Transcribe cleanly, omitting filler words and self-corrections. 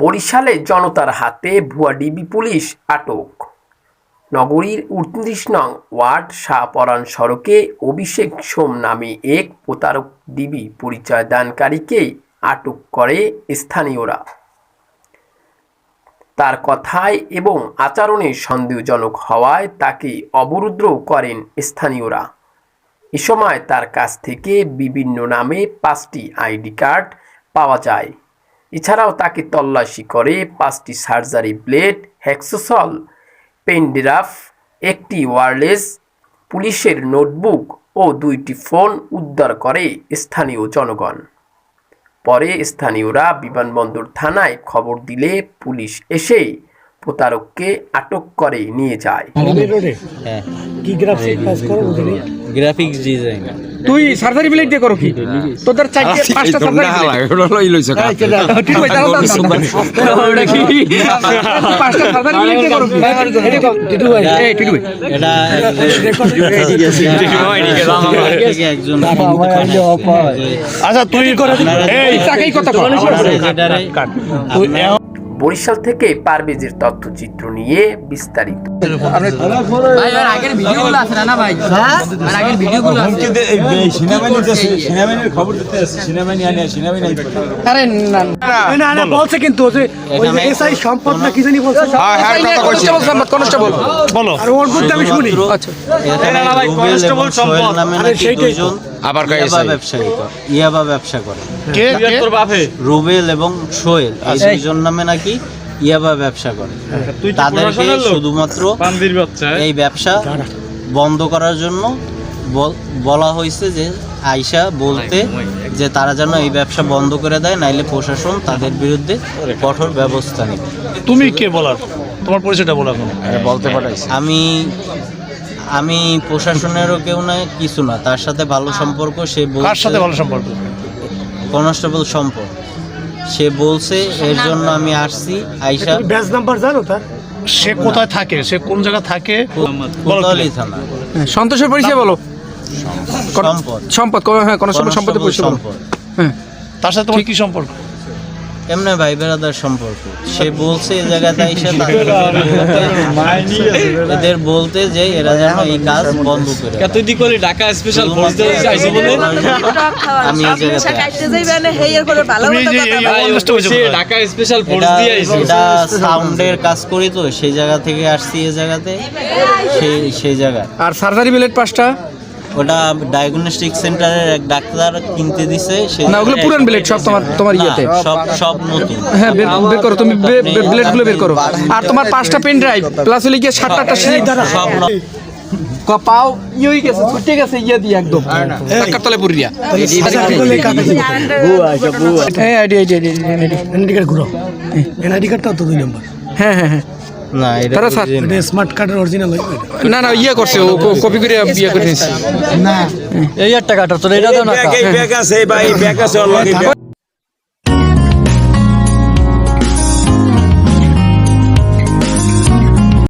বরিশালে জনতার হাতে ভুয়া ডিবি পুলিশ আটক। নগরীর ৩৯ নং ওয়ার্ড শাহপরান সড়কে অভিষেক সোম নামে এক প্রতারক ডিবি পরিচয় দানকারীকে আটক করে স্থানীয়রা। তার কথায় এবং আচরণে সন্দেহজনক হওয়ায় তাকে অবরুদ্ধ করেন স্থানীয়রা। এ সময় তার কাছ থেকে বিভিন্ন নামে 5টি আইডি কার্ড পাওয়া যায়। এছাড়াও তাকে তল্লাশি করে 5টি সার্জারি ব্লেড, হ্যাক্সোসল, পেনড্রাইভ, একটি ওয়্যারলেস, পুলিশের নোটবুক ও 2টি ফোন উদ্ধার করে স্থানীয় জনগণ। পরে স্থানীয়রা বিমানবন্দর থানায় খবর দিলে পুলিশ এসে প্রতারককে আটক করে নিয়ে যায়। Graphics design. তুই সার্জারি ব্লেড দিয়ে করো কি? তোদের 4-5টা সার্জারি ব্লেড লই লইছ কা ঠিক হই দাঁড়াও ওটা কি 5টা সার্জারি ব্লেড দিয়ে করো কি? টিটু ভাই এই টিটু ভাই এটা একজন আচ্ছা তুই করে এই টাকাই কথা বল। বরিশাল থেকে পারভেজের তথ্যচিত্র নিয়ে বিস্তারিত। ভাই আর আগের ভিডিওগুলো আছে না ভাই? হ্যাঁ আর আগের ভিডিওগুলো আছে। সেনাবাহিনীর খবর দিতে আছে, সেনাবাহিনী আনে, সেনাবাহিনী আরে না না না বলছে কিন্তু যে ওই এসআই সম্পদ না কি জানি বলছে। হ্যাঁ হ্যাঁ কথা কইছে কনস্টেবল বলো। আর ওর মধ্যে আমি শুনি। আচ্ছা এখানে ভাই কনস্টেবল সম্পদ আরে সেইটাই তো আবার কাইছে ইয়াবা ব্যবসা করে। কে তোর বাপে? রুবেল এবং সোহেল এই দুইজন নামে নাকি ইয়াবা ব্যবসা করে। তাদেরকে শুধুমাত্র এই ব্যবসা বন্ধ করার জন্য বলা হয়েছে যে আয়শা বলতে যে তারা যেন এই ব্যবসা বন্ধ করে দেয়, নাইলে প্রশাসন তাদের বিরুদ্ধে কঠোর ব্যবস্থা নেবে। তুমি কে বলার? তোমার পরিচয়টা বলো এখন। বলতে পারাইছি আমি প্রশাসনেরও কেউ না, কিছু না, তার সাথে ভালো সম্পর্ক। সে কার সাথে ভালো সম্পর্ক? কনস্টেবল সম্পর্ক। সে বলছে এর জন্য আমি আসছি। আয়শা ব্যাচ নাম্বার জানো তার? সে কোথায় থাকে, সে কোন জায়গা থাকে? কোতোয়ালি থানা। সন্তোষের পরিচয় বলো। সম্পদ হ্যাঁ কনস্টেবল সম্পদের পরিচয় বলো। হ্যাঁ তার সাথে তোমার কি সম্পর্ক? এমনি ভাই বেড়াদার সম্পর্ক। সে বলছে এই জায়গাতে আইসা এদের বলতে যে এরা যেন এই কাজ বন্ধ করে। তুই দি কলি ঢাকা স্পেশাল ফোর্স দিয়ে আইছো বলে আমি এই জায়গাতে ঢাকা স্পেশাল ফোর্স দিয়ে আইছো। এটা সাউন্ডের কাজ করি তো, সেই জায়গা থেকে আসছি এই জায়গাতে। সেই জায়গা। আর সার্জারি ব্লেড 5টা ওটা ডায়াগনস্টিক সেন্টারের এক ডাক্তার কিনতে দিছে। না ওগুলো পুরান ব্লেড সব তোমার ইয়েতে সব নতুন। হ্যাঁ বের করো তুমি ব্লেডগুলো বের করো। আর তোমার 5টা পেন ড্রাইভ প্লাস হলে কি 7টা সিট সব কপাও ইউই গেছে ছুটে গেছে ইয়া দি একদম কাটতলে পুরিয়া এই আইডি কার্ড ঘুরো। এনআইডি কার্ডটা তো 2 নাম্বার। হ্যাঁ হ্যাঁ হ্যাঁ না এটা স্মার্ট কার্ডের অরিজিনাল না না ইয়া করছে ও কপি করে ইয়া করে নিছে। না এই 8 টাকাটা তো এটা দাও না। ব্যাগ আছে ভাই, ব্যাগ আছে ওর লগে।